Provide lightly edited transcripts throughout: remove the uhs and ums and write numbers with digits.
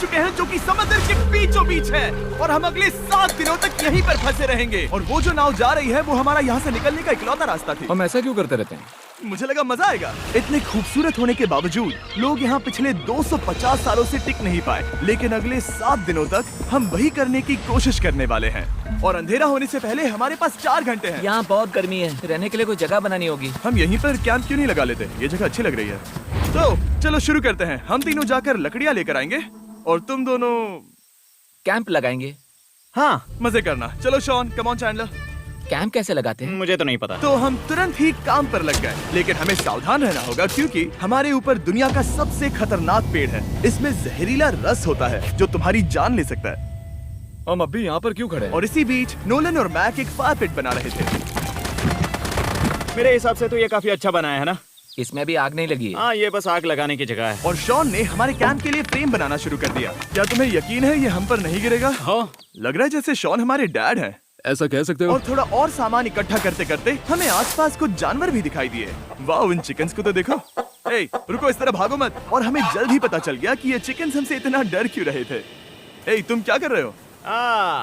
चुके हैं जो कि समंदर के बीचों बीच है और हम अगले 7 दिनों तक यहीं पर फंसे रहेंगे। और वो जो नाव जा रही है वो हमारा यहाँ से निकलने का इकलौता रास्ता थी। हम ऐसा क्यों करते रहते हैं? मुझे लगा मजा आएगा। इतने खूबसूरत होने के बावजूद लोग यहाँ पिछले 250 सालों से टिक नहीं पाए, लेकिन अगले 7 दिनों तक हम वही करने की कोशिश करने वाले हैं। और अंधेरा होने से पहले हमारे पास 4 घंटे हैं। यहाँ बहुत गर्मी है, रहने के लिए कोई जगह बनानी होगी। हम यहीं पर कैंप क्यों नहीं लगा लेते? ये जगह अच्छी लग रही है। तो चलो शुरू करते हैं। हम तीनों जाकर लकड़ियाँ लेकर आएंगे और तुम दोनों कैंप लगाएंगे। हाँ, मजे करना। चलो Shawn, come on Chandler. Camp कैसे लगाते हैं? मुझे तो नहीं पता। तो हम तुरंत ही काम पर लग गए, लेकिन हमें सावधान रहना होगा क्योंकि हमारे ऊपर दुनिया का सबसे खतरनाक पेड़ है। इसमें जहरीला रस होता है जो तुम्हारी जान ले सकता है। हम अभी यहाँ पर क्यों खड़े हैं? और इसी बीच नोलन और मैक एक फायर पिट बना रहे थे। मेरे हिसाब से तो ये काफी अच्छा बनाया है ना? इसमें भी आग नहीं लगी है। हाँ, ये बस आग लगाने की जगह है। और शॉन ने हमारे कैंप के लिए फ्रेम बनाना शुरू कर दिया। क्या तुम्हें यकीन है ये हम पर नहीं गिरेगा? हाँ, लग रहा है जैसे शॉन हमारे डैड हैं। ऐसा कह सकते हो? और थोड़ा और सामान इकट्ठा करते करते हमें आसपास कुछ जानवर भी दिखाई दिए। वाह, इन चिकन्स को तो देखो। ए, रुको, इस तरह भागो मत। और हमें जल्द ही पता चल गया कि ये चिकन्स हमसे इतना डर क्यों रहे थे। ए, तुम क्या कर रहे हो?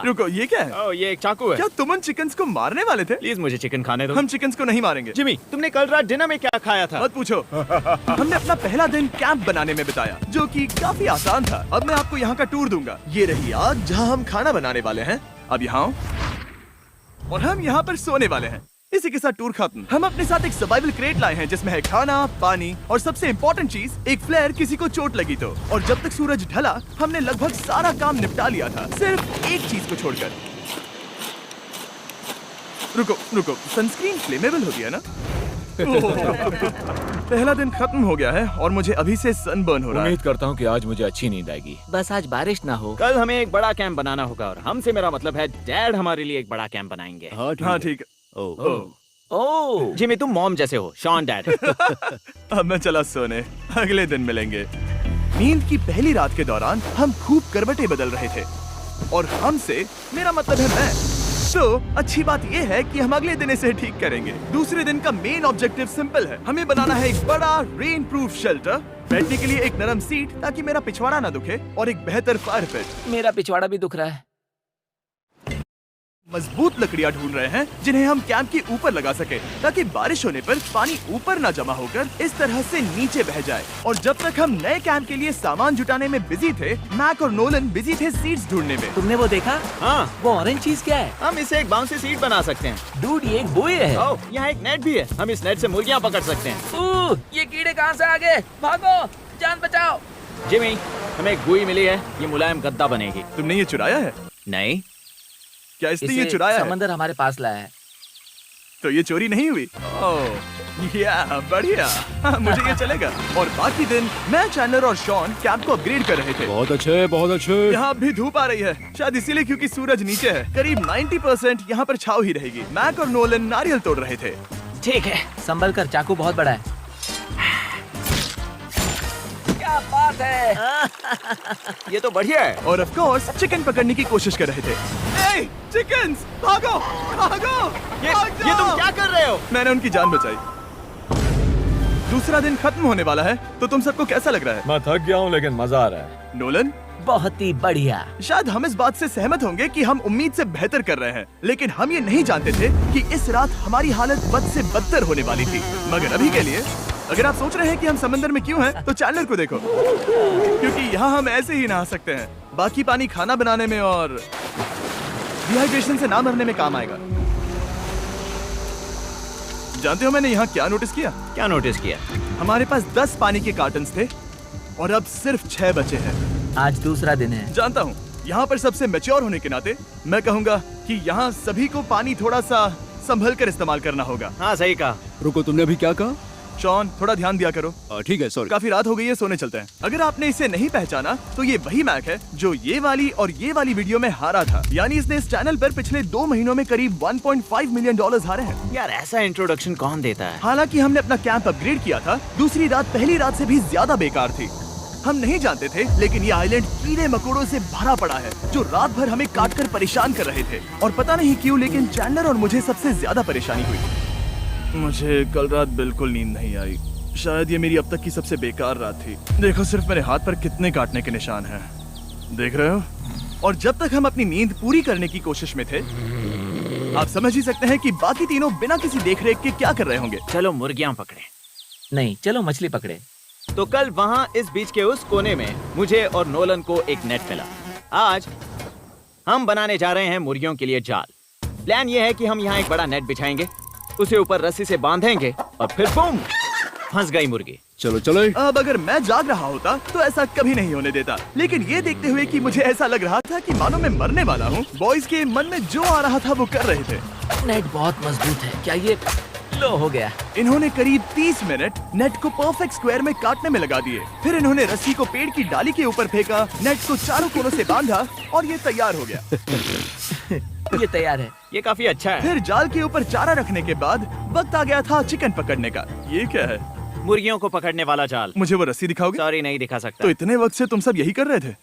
रुको, ये क्या है? ओ, ये एक चाकू है। क्या तुम उन चिकन्स को मारने वाले थे? प्लीज मुझे चिकन खाने दो। हम चिकन्स को नहीं मारेंगे। जिमी, तुमने कल रात डिनर में क्या खाया था? मत पूछो। हमने अपना पहला दिन कैंप बनाने में बिताया, जो कि काफी आसान था। अब मैं आपको यहाँ का टूर दूंगा। ये रही आग जहाँ हम खाना बनाने वाले हैं। अब यहाँ आओ। और हम यहाँ पर सोने वाले हैं। इसी के साथ टूर खत्म। हम अपने साथ एक सर्वाइवल क्रेट लाए हैं जिसमें है खाना, पानी और सबसे इम्पोर्टेंट चीज, एक फ्लेयर किसी को चोट लगी तो। और जब तक सूरज ढला हमने लगभग सारा काम निपटा लिया था, सिर्फ एक चीज को छोड़कर। रुको, सनस्क्रीन फ्लेमेबल होती है ना? पहला दिन खत्म हो गया है और मुझे अभी से सनबर्न हो रहा है। उम्मीद करता हूँ कि आज मुझे अच्छी नींद आएगी। बस आज बारिश ना हो। कल हमें एक बड़ा कैंप बनाना होगा और हमसे मेरा मतलब है डैड हमारे लिए एक बड़ा कैंप बनाएंगे। हाँ ठीक है। ओह, जिमी, तुम मॉम जैसे हो। Shawn dad. अब मैं चला सोने, अगले दिन मिलेंगे। नींद की पहली रात के दौरान हम खूब करवटें बदल रहे थे और हमसे मेरा मतलब है मैं। तो अच्छी बात यह है कि हम अगले दिन इसे ठीक करेंगे। दूसरे दिन का मेन ऑब्जेक्टिव सिंपल है। हमें बनाना है एक बड़ा रेन प्रूफ शेल्टर, बैठने के लिए एक नरम सीट ताकि मेरा पिछवाड़ा ना दुखे, और एक बेहतर फायर पिट। मेरा पिछवाड़ा भी दुख रहा है। मजबूत लकड़ियां ढूंढ रहे हैं जिन्हें हम कैंप के ऊपर लगा सके ताकि बारिश होने पर पानी ऊपर ना जमा होकर इस तरह से नीचे बह जाए। और जब तक हम नए कैंप के लिए सामान जुटाने में बिजी थे, मैक और नोलन बिजी थे सीड्स ढूंढने में। तुमने वो देखा? हाँ, वो ऑरेंज चीज क्या है? हम इसे एक बाउंसी सीट बना सकते हैं। डूड, ये एक बुए है। ओह, यहाँ एक नेट भी है। हम इस नेट से मुर्गियाँ पकड़ सकते हैं। ये कीड़े कहाँ से आ गए? भागो, जान बचाओ। जिमी, हमें एक गुई मिली है। ये मुलायम गद्दा बनेगी। तुमने ये चुराया है? नहीं, क्या इसने ये चुराया है? समंदर हमारे पास लाया है। तो ये चोरी नहीं हुई? ओह, या बढ़िया। मुझे ये चलेगा। और बाकी दिन मैं, चैंडलर और शॉन कैंप को अपग्रेड कर रहे थे। बहुत अच्छे, बहुत अच्छे। यहाँ भी धूप आ रही है, शायद इसीलिए क्योंकि सूरज नीचे है। करीब 90% यहाँ पर छाव ही रहेगी। मैक और नोलन नारियल तोड़ रहे थे। ठीक है, संभल कर, चाकू बहुत बड़ा है। क्या बात है। ये तो बढ़िया है। और ऑफ कोर्स चिकन पकड़ने की कोशिश कर रहे थे। ए, चिकन्स, भागो, भागो, ये भाग तुम जाओ। क्या कर रहे हो? मैंने उनकी जान बचाई। दूसरा दिन खत्म होने वाला है, तो तुम सबको कैसा लग रहा है? मैं थक गया हूँ लेकिन मजा आ रहा है। नोलन, बहुत ही बढ़िया। शायद हम इस बात से सहमत होंगे कि हम उम्मीद से बेहतर कर रहे हैं, लेकिन हम ये नहीं जानते थे कि इस रात हमारी हालत बद से बदतर होने वाली थी। मगर अभी के लिए, अगर आप सोच रहे हैं कि हम समंदर में क्यों हैं, तो चैंडलर को देखो, क्योंकि यहाँ हम ऐसे ही नहा सकते हैं। बाकी पानी खाना बनाने में और डिहाइड्रेशन से ना मरने में काम आएगा। जानते हो मैंने यहाँ क्या नोटिस किया? क्या नोटिस किया? हमारे पास 10 पानी के कार्टन्स थे और अब सिर्फ 6 बचे हैं। आज दूसरा दिन है। जानता हूँ, यहाँ पर सबसे मैच्योर होने के नाते मैं कहूँगा कि यहाँ सभी को पानी थोड़ा सा संभल कर इस्तेमाल करना होगा। हाँ, सही कहा। रुको, तुमने अभी क्या कहा? शॉन, थोड़ा ध्यान दिया करो। ठीक है, सॉरी। काफी रात हो गई है, सोने चलते हैं। अगर आपने इसे नहीं पहचाना तो ये वही मैक है जो ये वाली और ये वाली वीडियो में हारा था। यानी इसने इस चैनल पर पिछले 2 महीनों में करीब $1.5 मिलियन हारे हैं। यार, ऐसा इंट्रोडक्शन कौन देता है? हालांकि हमने अपना कैंप अपग्रेड किया था, दूसरी रात पहली रात से भी ज्यादा बेकार थी। हम नहीं जानते थे, लेकिन ये आइलैंड कीड़े मकोड़ों से भरा पड़ा है जो रात भर हमें काटकर परेशान कर रहे थे। और पता नहीं क्यों, लेकिन चैंडलर और मुझे सबसे ज्यादा परेशानी हुई। मुझे कल रात बिल्कुल नींद नहीं आई। शायद ये मेरी अब तक की सबसे बेकार रात थी। देखो सिर्फ मेरे हाथ पर कितने काटने के निशान हैं। देख रहे हो? और जब तक हम अपनी नींद पूरी करने की कोशिश में थे, आप समझ ही सकते हैं कि बाकी तीनों बिना किसी देखरेख के क्या कर रहे होंगे। चलो मुर्गियां पकड़े। नहीं, चलो मछली पकड़े। तो कल वहाँ इस बीच के उस कोने में मुझे और नोलन को एक नेट मिला। आज हम बनाने जा रहे हैं मुर्गियों के लिए जाल। प्लान ये है कि हम यहाँ एक बड़ा नेट बिछाएंगे, उसे ऊपर रस्सी से बांधेंगे और फिर बूम, फंस गई मुर्गी। चलो चलो। अब अगर मैं जाग रहा होता तो ऐसा कभी नहीं होने देता, लेकिन ये देखते हुए कि मुझे ऐसा लग रहा था कि मानो मैं मरने वाला हूँ, बॉयज के मन में जो आ रहा था वो कर रहे थे। नेट बहुत मजबूत है। क्या ये लो हो गया? इन्होंने करीब 30 मिनट नेट को परफेक्ट स्क्वायर में काटने में लगा दिए। फिर इन्होंने रस्सी को पेड़ की डाली के ऊपर फेंका, नेट को चारों कोनों से बांधा और ये तैयार हो गया। ये तैयार है। ये काफी अच्छा है। फिर जाल के ऊपर चारा रखने के बाद वक्त आ गया था चिकन पकड़ने का। ये क्या है? मुर्गियों को पकड़ने वाला जाल। मुझे वो रस्सी दिखाओगे? सॉरी, नहीं दिखा सकता। तो इतने वक्त से तुम सब यही कर रहे थे?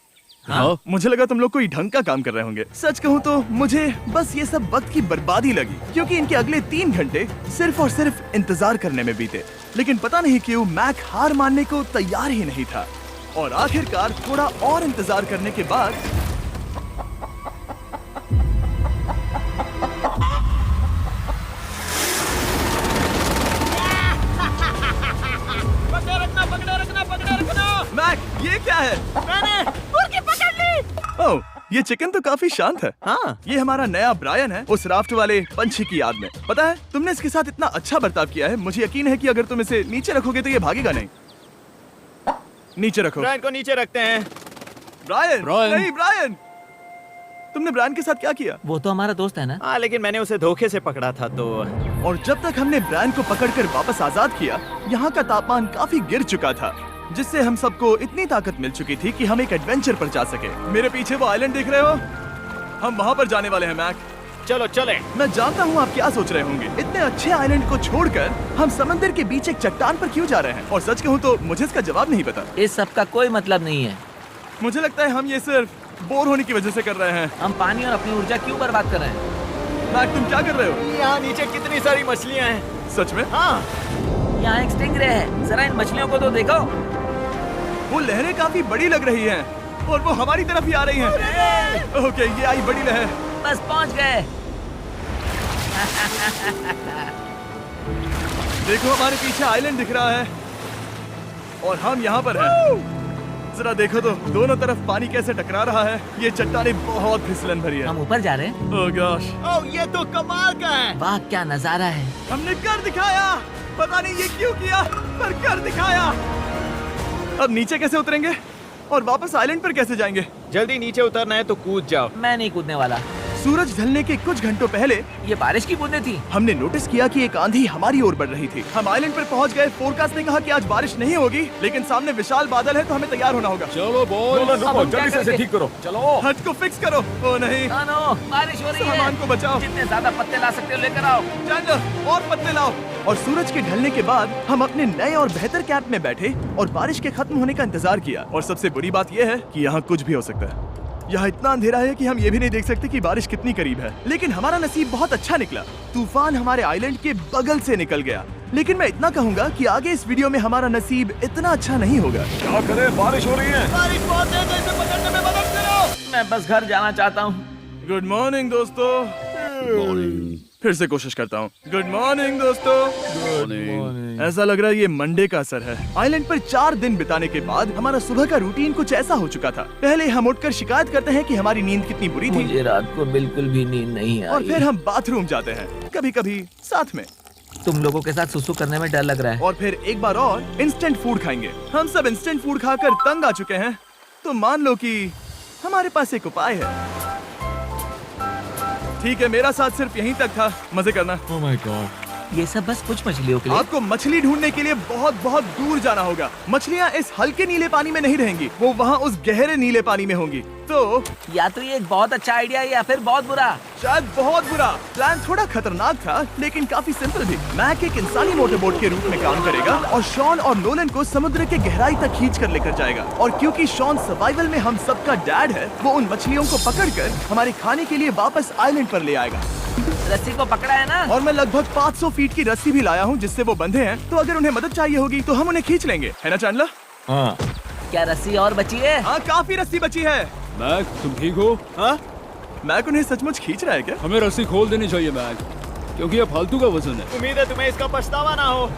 हाँ। मुझे लगा तुम लोग कोई ढंग का काम कर रहे होंगे। सच कहूँ तो मुझे बस ये सब वक्त की बर्बादी लगी, क्योंकि इनके अगले 3 घंटे सिर्फ और सिर्फ इंतजार करने में बीते। लेकिन पता नहीं क्यों मैक हार मानने को तैयार ही नहीं था, और आखिरकार थोड़ा और इंतजार करने के बाद मैक, ये क्या है? मैंने मुर्गी पकड़ ली। ओह, ये चिकन तो काफी शांत है। हाँ, ये हमारा नया ब्रायन है, उस राफ्ट वाले पंछी की याद में। पता है, तुमने इसके साथ इतना अच्छा बर्ताव किया है, मुझे यकीन है कि अगर तुम इसे नीचे रखोगे तो ये भागेगा नहीं। नीचे रखो। ब्रायन को नीचे रखते हैं। Brian, Brian. नहीं ब्रायन, तुमने ब्रायन के साथ क्या किया? वो तो हमारा दोस्त है ना। हाँ, लेकिन मैंने उसे धोखे से पकड़ा था तो। और जब तक हमने ब्रायन को पकड़कर वापस आजाद किया, यहाँ का तापमान काफी गिर चुका था, जिससे हम सबको इतनी ताकत मिल चुकी थी कि हम एक एडवेंचर पर जा सके। मेरे पीछे वो आइलैंड देख रहे हो? हम वहाँ पर जाने वाले हैं मैक। चलो चले। मैं जानता हूँ आप क्या सोच रहे होंगे, इतने अच्छे आइलैंड को छोड़कर हम समंदर के बीच एक चट्टान पर क्यों जा रहे हैं? और सच कहूँ तो मुझे इसका जवाब नहीं पता। इस सब का कोई मतलब नहीं है। मुझे लगता है हम ये सिर्फ बोर होने की वजह से कर रहे हैं। हम पानी और अपनी ऊर्जा क्यों बर्बाद कर रहे हैं? मैक, तुम क्या कर रहे हो? यहाँ नीचे कितनी सारी मछलियाँ हैं। सच में? हाँ, यहाँ एक स्टिंगरे है। जरा इन मछलियों को तो देखो। वो लहरें काफी बड़ी लग रही हैं और वो हमारी तरफ ही आ रही हैं। ओके, ये आई बड़ी लहर। बस पहुँच गए। देखो, हमारे पीछे आइलैंड दिख रहा है और हम यहाँ पर हैं। जरा देखो तो दोनों तरफ पानी कैसे टकरा रहा है। ये चट्टानें बहुत फिसलन भरी है। हम ऊपर जा रहे हैं। ओह गॉश, ओह, ये तो कमाल का है। वाह, क्या नजारा है। हमने कर दिखाया। पता नहीं ये क्यों किया, पर कर दिखाया। अब नीचे कैसे उतरेंगे और वापस आइलैंड पर कैसे जाएंगे? जल्दी नीचे उतरना है तो कूद जाओ। मैं नहीं कूदने वाला। सूरज ढलने के कुछ घंटों पहले ये बारिश की बूंदें थी। हमने नोटिस किया कि एक आंधी हमारी ओर बढ़ रही थी। हम आइलैंड पर पहुंच गए। फोरकास्ट ने कहा कि आज बारिश नहीं होगी, लेकिन सामने विशाल बादल है तो हमें तैयार होना होगा। चलो बॉय, अब हम क्या जल्दी से इसे करेंगे? ठीक करो। चलो। हट को फिक्स करो। ओ नहीं, नो, बारिश हो रही है। सामान को बचाओ। जितने ज्यादा पत्ते ला सकते हो लेकर आओ। चैंडलर, और पत्ते लाओ। और सूरज के ढलने के बाद हम अपने नए और बेहतर कैंप में बैठे और बारिश के खत्म होने का इंतजार किया। और सबसे बुरी बात यह है कि यहाँ कुछ भी हो सकता है। यहाँ इतना अंधेरा है कि हम ये भी नहीं देख सकते कि बारिश कितनी करीब है। लेकिन हमारा नसीब बहुत अच्छा निकला। तूफान हमारे आइलैंड के बगल से निकल गया। लेकिन मैं इतना कहूँगा कि आगे इस वीडियो में हमारा नसीब इतना अच्छा नहीं होगा। क्या करें, बारिश हो रही है। बारिश बहुत तेज है, इसे पकड़ने में मदद करो। मैं बस घर जाना चाहता हूँ। गुड मॉर्निंग दोस्तों। फिर से कोशिश करता हूँ। गुड मॉर्निंग दोस्तों। ऐसा लग रहा है ये मंडे का असर है। आइलैंड पर 4 दिन बिताने के बाद हमारा सुबह का रूटीन कुछ ऐसा हो चुका था। पहले हम उठकर शिकायत करते हैं कि हमारी नींद कितनी बुरी थी, मुझे रात को बिल्कुल भी नींद नहीं आई। और फिर हम बाथरूम जाते हैं, कभी कभी साथ में। तुम लोगों के साथ सुसु करने में डर लग रहा है। और फिर एक बार और इंस्टेंट फूड खाएंगे। हम सब इंस्टेंट फूड खाकर तंग आ चुके हैं, तो मान लो कि हमारे पास एक उपाय है। ठीक है, मेरा साथ सिर्फ यहीं तक था। मजे करना। Oh my God. ये सब बस कुछ मछलियों के लिए। आपको मछली ढूंढने के लिए बहुत बहुत दूर जाना होगा। मछलियाँ इस हल्के नीले पानी में नहीं रहेंगी, वो वहाँ उस गहरे नीले पानी में होंगी। तो या तो ये एक बहुत अच्छा आइडिया है या फिर बहुत बुरा। शायद बहुत बुरा। प्लान थोड़ा खतरनाक था, लेकिन काफी सिंपल भी। मैक एक इंसानी मोटरबोट के रूप में काम करेगा और शॉन और नोलन को समुद्र के गहराई तक खींच कर लेकर जाएगा। और क्योंकि शॉन सर्वाइवल में हम सबका डैड है, वो उन मछलियों को पकड़कर हमारे खाने के लिए वापस आइलैंड पर ले आएगा। रस्सी को पकड़ा है ना? और मैं लगभग 500 फीट की रस्सी भी लाया हूँ जिससे वो बंधे हैं, तो अगर उन्हें मदद चाहिए होगी तो हम उन्हें खींच लेंगे, है ना चैंडलर? हाँ। क्या रस्सी और बची है? हाँ, काफी रस्सी बची है। मैक, तुम ठीक हो? हाँ? मैक उन्हें सचमुच खींच रहा है क्या? हमें रस्सी खोल देनी चाहिए मैक, क्योंकि ये फालतू का वजन है। उम्मीद है तुम्हें इसका पछतावा ना हो।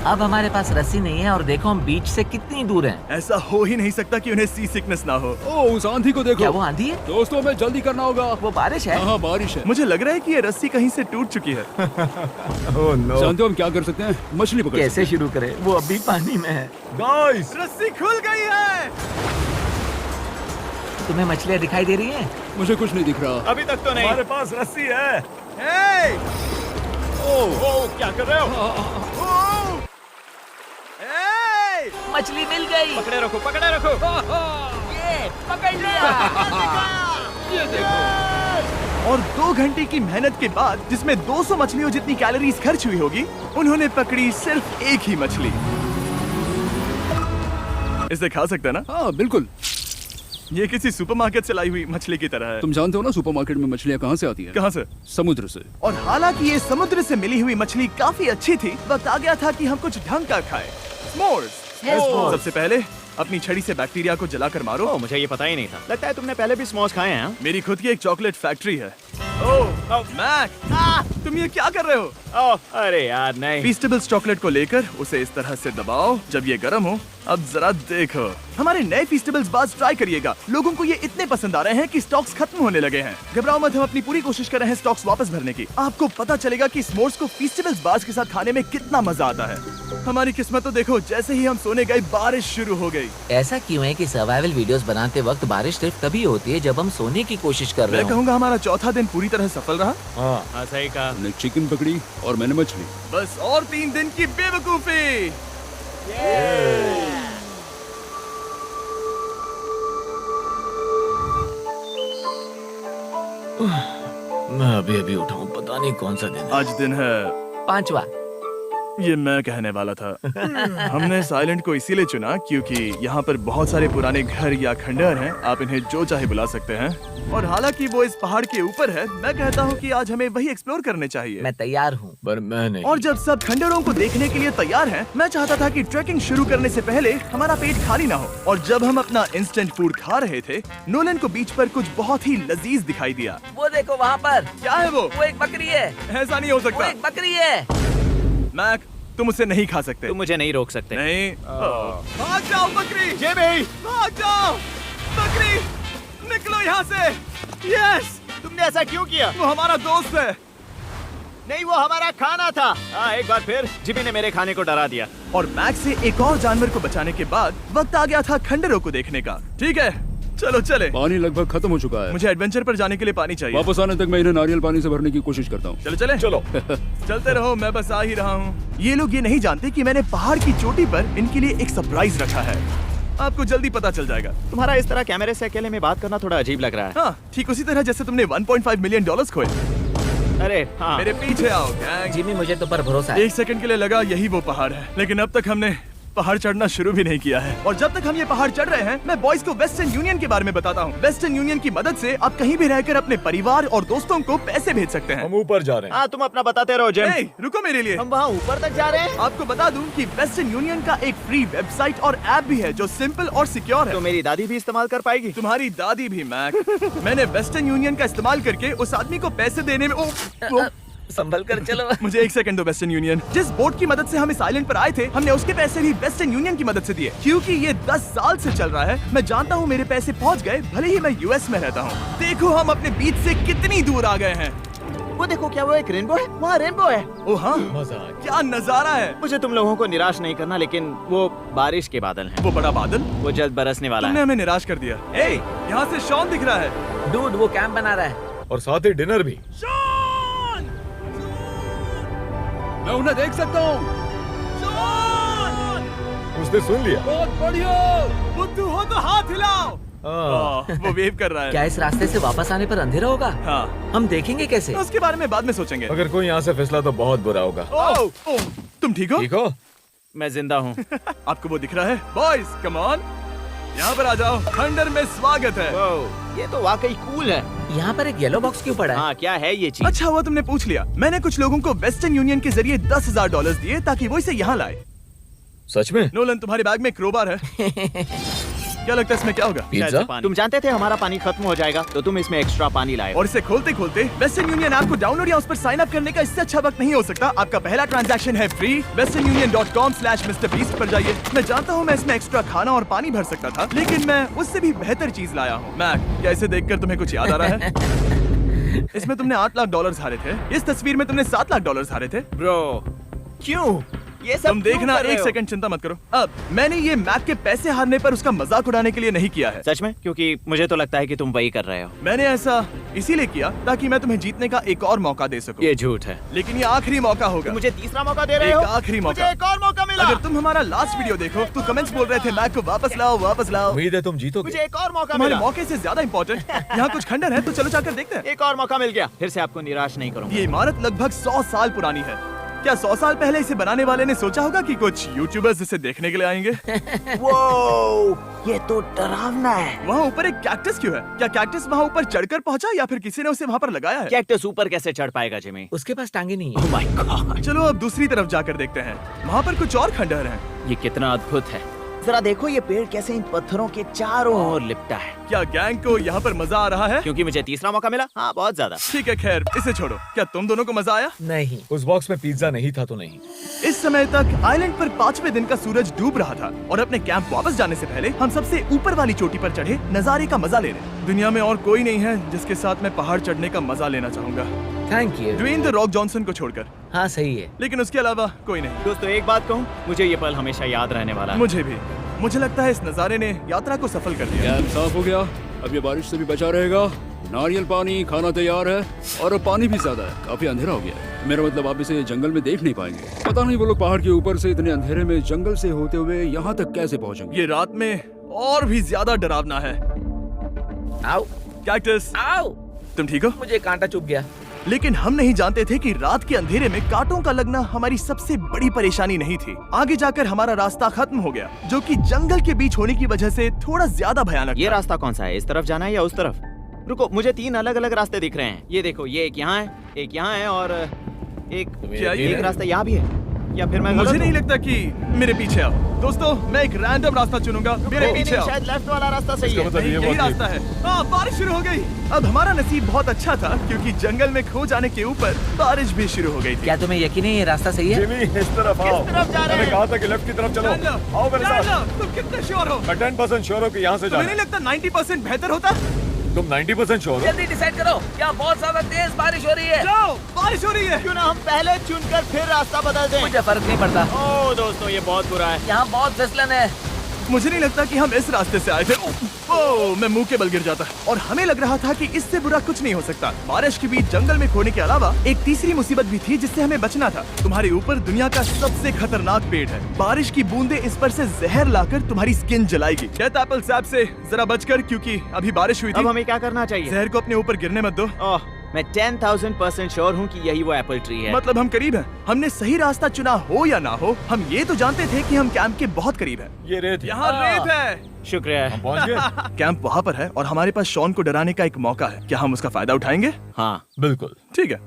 अब हमारे पास रस्सी नहीं है और देखो हम बीच से कितनी दूर हैं। ऐसा हो ही नहीं सकता कि उन्हें सी सिकनेस ना हो। ओ, उस आंधी को देखो। क्या वो आंधी है? दोस्तों, हमें जल्दी करना होगा। वो बारिश है? हाँ, बारिश है। मुझे लग रहा है कि ये रस्सी कहीं से टूट चुकी है। जानते हो हम क्या कर सकते हैं? मछली पकड़ कैसे सकते शुरू करें? वो अभी पानी में है। गाइस, रस्सी खुल गई है। तुम्हें मछलियाँ दिखाई दे रही हैं? मुझे कुछ नहीं दिख रहा। अभी तक तो नहीं। हमारे पास रस्सी है। हे! ओ, क्या कर रहे हो? ओह! हे! मछली मिल गई। पकड़े रखो, पकड़े रखो। ये पकड़ लिया। ये देखो। और 2 घंटे की मेहनत के बाद, जिसमें 200 मछलियों जितनी कैलोरीज खर्च हुई होगी, उन्होंने पकड़ी सिर्फ एक ही मछली। इसे खा सकते हैं ना? हाँ, बिल्कुल। ये किसी सुपरमार्केट से लाई हुई मछली की तरह है। तुम जानते हो ना सुपरमार्केट में मछलियाँ कहाँ से आती हैं? कहाँ से? समुद्र से। और हालांकि ये समुद्र से मिली हुई मछली काफी अच्छी थी, वक्त आ गया था कि हम कुछ ढंग का खाएं। s'mores। S'mores। सबसे पहले अपनी छड़ी से बैक्टीरिया को जलाकर मारो। ओ, मुझे ये पता ही नहीं था। लगता है तुमने पहले भी स्मोस खाए हैं। हाँ? मेरी खुद की एक चॉकलेट फैक्ट्री है। ओह मैक, तुम ये क्या कर रहे हो? ओह, अरे यार नहीं। फीस्टेबल्स चॉकलेट को लेकर उसे इस तरह से दबाओ। जब ये गर्म हो, अब जरा देखो। हमारे नए फीस्टेबल्स बार्स ट्राई करिएगा। लोगों को ये इतने पसंद आ रहे हैं कि स्टॉक्स खत्म होने लगे हैं। घबराओ मत, हम अपनी पूरी कोशिश कर रहे हैं स्टॉक्स वापस भरने की। आपको पता चलेगा कि s'mores को फीस्टेबल्स बार्स के साथ खाने में कितना मजा आता है। हमारी किस्मत तो देखो, जैसे ही हम सोने गए बारिश शुरू हो गई। ऐसा क्यों है कि सर्वाइवल वीडियोस बनाते वक्त बारिश सिर्फ तभी होती है जब हम सोने की कोशिश कर रहे मैं हो? कहूँगा हमारा चौथा दिन पूरी तरह सफल रहा। हाँ, सही कहा। हमने चिकन पकड़ी और मैंने मछली। बस और 3 दिन की बेवकूफी। मैं अभी अभी उठा हूँ, पता नहीं कौन सा दिन है। आज दिन है, 5वां। ये मैं कहने वाला था। हमने इस आइलैंड को इसीलिए चुना क्योंकि यहाँ पर बहुत सारे पुराने घर या खंडहर हैं। आप इन्हें जो चाहे बुला सकते हैं। और हालांकि वो इस पहाड़ के ऊपर है, मैं कहता हूँ कि आज हमें वही एक्सप्लोर करने चाहिए। मैं तैयार हूँ, पर मैं नहीं। और जब सब खंडहरों को देखने के लिए तैयार हैं, मैं चाहता था कि ट्रैकिंग शुरू करने से पहले हमारा पेट खाली ना हो। और जब हम अपना इंस्टेंट फूड खा रहे थे, नोलन को बीच पर कुछ बहुत ही लजीज दिखाई दिया। वो देखो वहाँ पर। क्या है वो? वो एक बकरी है। ऐसा नहीं हो वो सकता। एक बकरी है। मैक, तुम उसे नहीं खा सकते। तुम मुझे नहीं रोक सकते। नहीं। भाग जाओ बकरी। ये भी। भाग जाओ बकरी, निकलो यहाँ से। यस, तुमने ऐसा क्यों किया? वो हमारा दोस्त है। नहीं, वो हमारा खाना था। हाँ, एक बार फिर जिमी ने मेरे खाने को डरा दिया। और मैक से एक और जानवर को बचाने के बाद वक्त आ गया था खंडहरों को देखने का। ठीक है, चलो चले। पानी लगभग खत्म हो चुका है। मुझे एडवेंचर पर जाने के लिए पानी चाहिए। वापस आने तक मैं इन्हें नारियल पानी से भरने की कोशिश करता हूँ। चलो चले। चलो चलते रहो, मैं बस आ ही रहा हूँ। ये लोग ये नहीं जानते कि मैंने पहाड़ की चोटी पर इनके लिए एक सरप्राइज रखा है। आपको जल्दी पता चल जाएगा। तुम्हारा इस तरह कैमरे से अकेले में बात करना थोड़ा अजीब लग रहा है। हाँ, ठीक उसी तरह जैसे तुमने $1.5 मिलियन खोए। अरे हाँ। मेरे पीछे आओ गैंग। जिमी, मुझे तो पर भरोसा है। 1 सेकंड के लिए लगा यही वो पहाड़ है, लेकिन अब तक हमने पहाड़ चढ़ना शुरू भी नहीं किया है। और जब तक हम ये पहाड़ चढ़ रहे हैं, मैं बॉयज को वेस्टर्न यूनियन के बारे में बताता हूँ। वेस्टर्न यूनियन की मदद से आप कहीं भी रहकर अपने परिवार और दोस्तों को पैसे भेज सकते हैं। हम ऊपर जा रहे हैं। हाँ, तुम अपना बताते रहो जिम। Hey, रुको मेरे लिए। हम वहाँ ऊपर तक जा रहे हैं। आपको बता दूं कि वेस्टर्न यूनियन का एक फ्री वेबसाइट और ऐप भी है जो सिंपल और सिक्योर है। तो मेरी दादी भी इस्तेमाल कर पाएगी। तुम्हारी दादी भी मैक। मैंने वेस्टर्न यूनियन का इस्तेमाल करके उस आदमी को पैसे देने में संभल कर चलो। मुझे 1 सेकंड दो। वेस्टर्न यूनियन, जिस बोट की मदद से हम इस आइलैंड पर आए थे, हमने उसके पैसे भी वेस्टर्न यूनियन की मदद से दिए। क्योंकि ये 10 साल से चल रहा है, मैं जानता हूँ मेरे पैसे पहुँच गए, भले ही मैं यूएस में रहता हूँ। देखो हम अपने बीच से कितनी दूर आ गए हैं। वो देखो, क्या वो एक रेनबो है? वहाँ रेनबो है। ओ हाँ, क्या नजारा है। मुझे तुम लोगों को निराश नहीं करना, लेकिन वो बारिश के बादल हैं। वो बड़ा बादल, वो जल्द बरसने वाला तुमने है। हमें निराश कर दिया। ए, यहाँ से शॉन दिख रहा है। डूड, वो कैंप बना रहा है। और साथ ही डिनर भी। शॉन! मैं उन्हें देख सकता हूँ। शॉन! उसने सुन लिया। बहुत बढ़िया। बुद्धू हो तो हाथ हिलाओ। वो वेव कर रहा है। क्या इस रास्ते से वापस आने पर अंधेरा होगा? हाँ, हम देखेंगे कैसे? उसके बारे में बाद में सोचेंगे। अगर कोई यहाँ से फिसला तो बहुत बुरा होगा। ओह, तुम ठीक हो? ठीक हो? मैं जिंदा हूँ। आपको वो दिख रहा है? बॉयज, कम ऑन, यहाँ पर आ जाओ। खंडर में स्वागत है। ये तो वाकई कूल है। यहाँ पर एक येलो बॉक्स क्यों पड़ा है? हाँ, क्या है ये चीज? अच्छा हुआ तुमने पूछ लिया। मैंने कुछ लोगों को वेस्टर्न यूनियन के जरिए $10,000 दिए ताकि वो इसे यहाँ लाए। सच में? नोलन, तुम्हारे बैग में क्रोबार है। क्या लगता है इसमें क्या होगा? शायद से पानी। तुम जानते थे हमारा पानी खत्म हो जाएगा तो तुम इसमें एक्स्ट्रा पानी लाए। और इसे खोलते खोलते वेस्टर्न यूनियन ऐप को डाउनलोड या उस पर साइन अप करने का इससे अच्छा वक्त नहीं हो सकता। आपका पहला ट्रांजैक्शन है फ्री। westernunion.com/MrBeast पर जाइए। मैं जानता हूँ मैं इसमें एक्स्ट्रा खाना और पानी भर सकता था, लेकिन मैं उससे भी बेहतर चीज लाया हूँ। मैक, क्या इसे देखकर तुम्हें कुछ याद आ रहा है? इसमें तुमने $8 लाख हारे थे। इस तस्वीर में तुमने $7 लाख हारे थे। ब्रो, क्यों? ये सब तुम देखना, क्यों कर रहे एक हो? सेकंड चिंता मत करो। अब मैंने ये मैक के पैसे हारने पर उसका मजाक उड़ाने के लिए नहीं किया है। सच में? क्योंकि मुझे तो लगता है कि तुम वही कर रहे हो। मैंने ऐसा इसीलिए किया ताकि मैं तुम्हें जीतने का एक और मौका दे सकूं। ये झूठ है। लेकिन ये आखिरी मौका होगा। तुम मुझे तीसरा मौका दे रहे हो? एक आखिरी मौका। मुझे एक और मौका मिला। अगर तुम हमारा लास्ट वीडियो देखो तो कमेंट्स बोल रहे थे मैक को वापस लाओ, वापस लाओ। उम्मीद है तुम जीतोगे। मुझे एक और मौका तुम्हारे मिला। मौके से ज्यादा इम्पोर्टेंट यहाँ कुछ खंडर है, तो चलो जाकर देखते हैं। एक और मौका मिल गया। फिर से आपको निराश नहीं करूंगा। ये इमारत लगभग 100 साल पुरानी है। क्या 100 साल पहले इसे बनाने वाले ने सोचा होगा कि कुछ यूट्यूबर्स इसे देखने के लिए आएंगे? वो ये तो डरावना है। वहाँ ऊपर एक कैक्टस क्यों है? क्या कैक्टस वहाँ ऊपर चढ़कर पहुँचा या फिर किसी ने उसे वहाँ पर लगाया है? कैक्टस ऊपर कैसे चढ़ पाएगा जिमी? उसके पास टांगे नहीं है। ओह माय गॉड, चलो अब दूसरी तरफ जाकर देखते हैं। वहाँ पर कुछ और खंडहर हैं। ये कितना अद्भुत है। जरा देखो ये पेड़ कैसे इन पत्थरों के चारों ओर लिपटा है। क्या गैंग को यहाँ पर मजा आ रहा है? क्योंकि मुझे तीसरा मौका मिला। हाँ, बहुत ज्यादा। ठीक है, खैर इसे छोड़ो। क्या तुम दोनों को मजा आया? नहीं। उस बॉक्स में पिज्जा नहीं था तो नहीं। इस समय तक आइलैंड पर 5वें दिन का सूरज डूब रहा था और अपने कैंप वापस जाने से पहले हम सबसे ऊपर वाली चोटी पर चढ़े नजारे का मजा ले रहे। दुनिया में और कोई नहीं है जिसके साथ मैं पहाड़ चढ़ने का मजा लेना चाहूंगा, thank you. Dwayne the Rock Johnson को छोड़कर। हाँ सही है। लेकिन उसके अलावा कोई नहीं। दोस्तों, एक बात कहूँ, मुझे ये पल हमेशा याद रहने वाला है। मुझे भी। मुझे लगता है इस नजारे ने यात्रा को सफल कर दिया। कैंप साफ हो गया, अब ये बारिश से भी बचा रहेगा। नारियल पानी, खाना तैयार है और अब पानी भी ज्यादा है। काफी अंधेरा हो गया है। मेरा मतलब आप इसे जंगल में देख नहीं पाएंगे। पता नहीं वो लोग पहाड़ के ऊपर से इतने अंधेरे में जंगल से होते हुए यहाँ तक कैसे पहुँचेंगे। ये रात में और भी ज्यादा डरावना है। आओ कैक्टस, आओ। तुम ठीक हो? मुझे कांटा चुभ गया। लेकिन हम नहीं जानते थे कि रात के अंधेरे में कांटों का लगना हमारी सबसे बड़ी परेशानी नहीं थी। आगे जाकर हमारा रास्ता खत्म हो गया, जो कि जंगल के बीच होने की वजह से थोड़ा ज्यादा भयानक ये था। रास्ता कौन सा है? इस तरफ जाना है या उस तरफ? रुको, मुझे 3 अलग अलग रास्ते दिख रहे हैं। ये देखो, ये एक यहाँ है, एक यहाँ है और क्या ये- एक रास्ता यहाँ भी है। या फिर मैं मुझे गलत नहीं हूँ? लगता कि मेरे पीछे आओ। दोस्तों, मैं एक रैंडम रास्ता चुनूंगा। मेरे नहीं, पीछे नहीं, आओ। शायद लेफ्ट वाला रास्ता सही है। नहीं, यही रास्ता है। हाँ, बारिश शुरू हो गई। अब हमारा नसीब बहुत अच्छा था क्योंकि जंगल में खो जाने के ऊपर बारिश भी शुरू हो गई थी। क्या तुम्हें यकीन है ये रास्ता सही है? जिमी, इस तरफ आओ। किस तरफ जा रहे मैंने हैं? कहा था कि लेफ्ट की तरफ चलो। जान लो, आओ मेरे जान साथ। लो, तुम कितने श्योर हो? मैं 10% श्योर हूँ कि यहाँ से तुम्हें जाना नहीं लगता 90% बेहतर होता? तुम 90% श्योर हो? जल्दी डिसाइड करो। क्या बहुत ज्यादा तेज बारिश हो रही है? जाओ, बारिश हो रही है। क्यों ना हम पहले चुनकर फिर रास्ता बदल दें? मुझे फर्क नहीं पड़ता। ओह दोस्तों, ये बहुत बुरा है। यहाँ बहुत फिसलन है। मुझे नहीं लगता कि हम इस रास्ते से आए थे। ओह, मैं मुंह के बल गिर जाता। और हमें लग रहा था कि इससे बुरा कुछ नहीं हो सकता। बारिश के बीच जंगल में खोने के अलावा एक तीसरी मुसीबत भी थी जिससे हमें बचना था। तुम्हारे ऊपर दुनिया का सबसे खतरनाक पेड़ है। बारिश की बूंदें इस पर से जहर लाकर तुम्हारी स्किन जलाएगी। डेथ एप्पल सैप से जरा बचकर, क्योंकि अभी बारिश हुई अब थी। हमें क्या करना चाहिए? जहर को अपने ऊपर गिरने मत दो। ओह, मैं 10,000% श्योर हूँ कि यही वो एप्पल ट्री है। मतलब हम करीब हैं। हमने सही रास्ता चुना हो या ना हो, हम ये तो जानते थे कि हम कैंप के बहुत करीब हैं। ये रेत है। यहाँ रेत है। शुक्रिया है। हम पहुँच गए। कैंप वहाँ पर है और हमारे पास शॉन को डराने का एक मौका है। क्या हम उसका फायदा उठाएंगे? हाँ, बिल्कुल। ठीक है।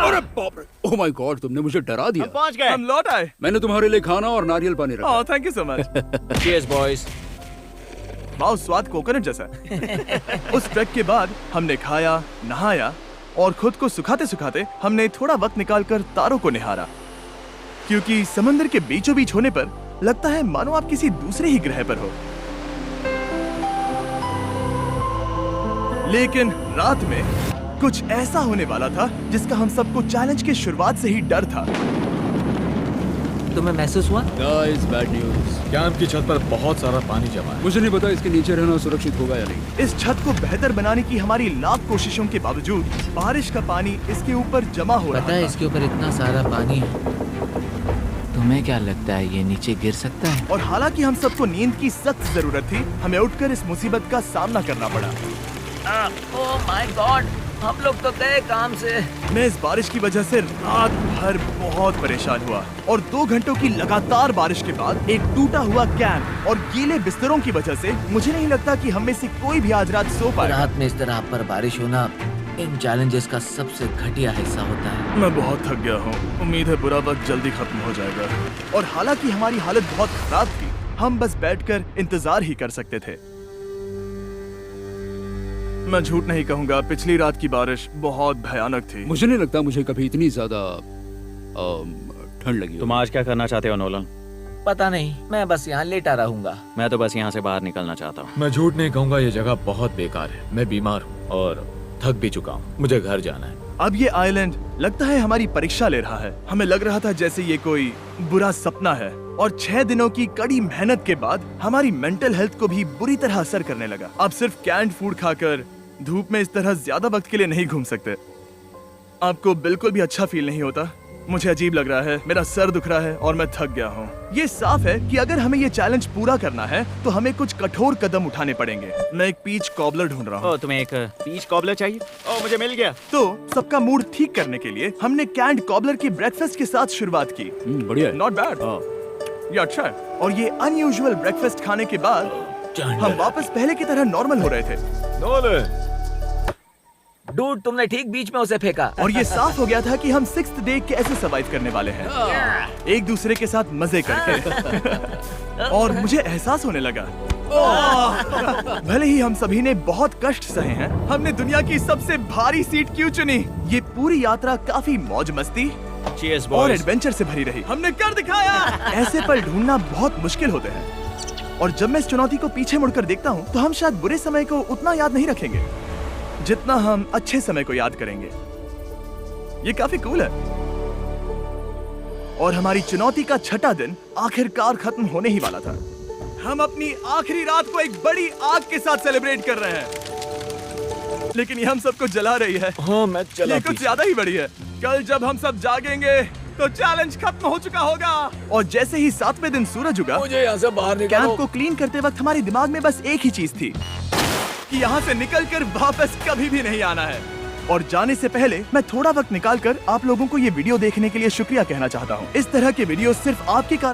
अरे बाप रे, ओह माय गॉड, तुमने मुझे डरा हम दिया। पहुँच गए। हम लौट आए। मैंने तुम्हारे लिए खाना और नारियल पानी रखा। Oh, thank you so much. Cheers, boys। वाह, स्वाद कोकोनट जैसा है। उस ट्रैक के बाद हमने खाया, नहाया और खुद को सुखाते सुखाते हमने थोड़ा वक्त निकालकर तारों को निहारा, क्योंकि समंदर के बीचों बीच होने पर लगता है मानो आप किसी दूसरे ही ग्रह पर हो। लेकिन रात में कुछ ऐसा होने वाला था जिसका हम सबको चैलेंज के शुरुआत से ही डर था। तुम्हें महसूस हुआ? Guys, bad news. कैंप की छत पर बहुत सारा पानी जमा है। मुझे नहीं पता इसके नीचे रहना सुरक्षित होगा या नहीं। इस छत को बेहतर बनाने की हमारी लाख कोशिशों के बावजूद बारिश का पानी इसके ऊपर जमा हो रहा पता है था। इसके ऊपर इतना सारा पानी है। तुम्हें क्या लगता है ये नीचे गिर सकता है? और हालांकि हम सबको नींद की सख्त जरूरत थी, हमें उठकर इस मुसीबत का सामना करना पड़ा। ओह माय गॉड, हम लोग तो गए काम से। मैं इस बारिश की वजह से रात भर बहुत परेशान हुआ और 2 घंटों की लगातार बारिश के बाद एक टूटा हुआ कैंप और गीले बिस्तरों की वजह से मुझे नहीं लगता कि हम में से कोई भी आज रात सो पाएगा। रात में इस तरह आप पर बारिश होना इन चैलेंजेस का सबसे घटिया हिस्सा होता है। मैं बहुत थक गया हूँ। उम्मीद है बुरा वक्त जल्दी खत्म हो जाएगा। और हालांकि हमारी हालत बहुत खराब थी, हम बस बैठकर इंतजार ही कर सकते थे। मैं झूठ नहीं कहूँगा, पिछली रात की बारिश बहुत भयानक थी। मुझे नहीं लगता मुझे कभी इतनी ज्यादा ठंड लगी हो। तुम आज क्या करना चाहते हो नोलन? पता नहीं, मैं बस यहाँ लेटा रहूंगा। मैं तो बस यहाँ से बाहर निकलना चाहता हूँ। मैं झूठ नहीं कहूंगा, ये जगह बहुत बेकार है। मैं बीमार हूँ और थक भी चुका हूँ। मुझे घर जाना है। अब ये आइलैंड लगता है हमारी परीक्षा ले रहा है। हमें लग रहा था जैसे ये कोई बुरा सपना है। और 6 दिनों की कड़ी मेहनत के बाद हमारी मेंटल हेल्थ को भी बुरी तरह असर करने लगा। अब सिर्फ कैंड फूड खाकर धूप में इस तरह ज्यादा वक्त के लिए नहीं घूम सकते। आपको बिल्कुल भी अच्छा फील नहीं होता। मुझे अजीब लग रहा है, मेरा सर दुख रहा है और मैं थक गया हूँ। ये साफ है कि अगर हमें ये चैलेंज पूरा करना है तो हमें कुछ कठोर कदम उठाने पड़ेंगे। मैं एक पीच कॉबलर ढूंढ रहा हूँ। ओ, तुम्हें एक पीच कॉबलर चाहिए? ओ, मुझे मिल गया। तो सबका मूड ठीक करने के लिए हमने कैंड कॉबलर के ब्रेकफास्ट के साथ शुरुआत की। बढ़िया है। नॉट बैड, ये अच्छा है। और ये अनयूजुअल ब्रेकफास्ट खाने के बाद हम वापस पहले की तरह नॉर्मल हो रहे थे। नोलन, डूड, तुमने ठीक बीच में उसे फेंका। और ये साफ हो गया था कि हम 6th डे कैसे सरवाइव करने वाले हैं, एक दूसरे के साथ मजे करके। और मुझे एहसास होने लगा, भले ही हम सभी ने बहुत कष्ट सहे हैं, हमने दुनिया की सबसे भारी सीट क्यों चुनी। ये पूरी यात्रा काफी मौज मस्ती Cheers, और boys. एडवेंचर से भरी रही। हमने कर दिखाया। ऐसे पल ढूंढना बहुत मुश्किल होते हैं। और जब मैं इस चुनौती को पीछे मुड़कर देखता हूँ तो हम शायद बुरे समय को उतना याद नहीं रखेंगे जितना हम अच्छे समय को याद करेंगे। ये काफी कूल है। और हमारी चुनौती का 6ठा दिन आखिरकार खत्म होने ही वाला था। हम अपनी आखिरी रात को एक बड़ी आग के साथ सेलिब्रेट कर रहे हैं, लेकिन ये हम सबको जला रही है। हाँ मैं चला। ये कुछ ज्यादा ही बड़ी है। कल जब हम सब जागेंगे तो चैलेंज खत्म हो चुका होगा। और जैसे ही 7वें दिन सूरज उगा, मुझे यहाँ से बाहर कैंप निकालो। को क्लीन करते वक्त हमारे दिमाग में बस एक ही चीज थी कि यहाँ से निकलकर वापस कभी भी नहीं आना है। और जाने से पहले मैं थोड़ा वक्त निकालकर आप लोगों को ये वीडियो देखने के लिए शुक्रिया कहना चाहता हूँ। इस तरह के वीडियो सिर्फ आपके कारण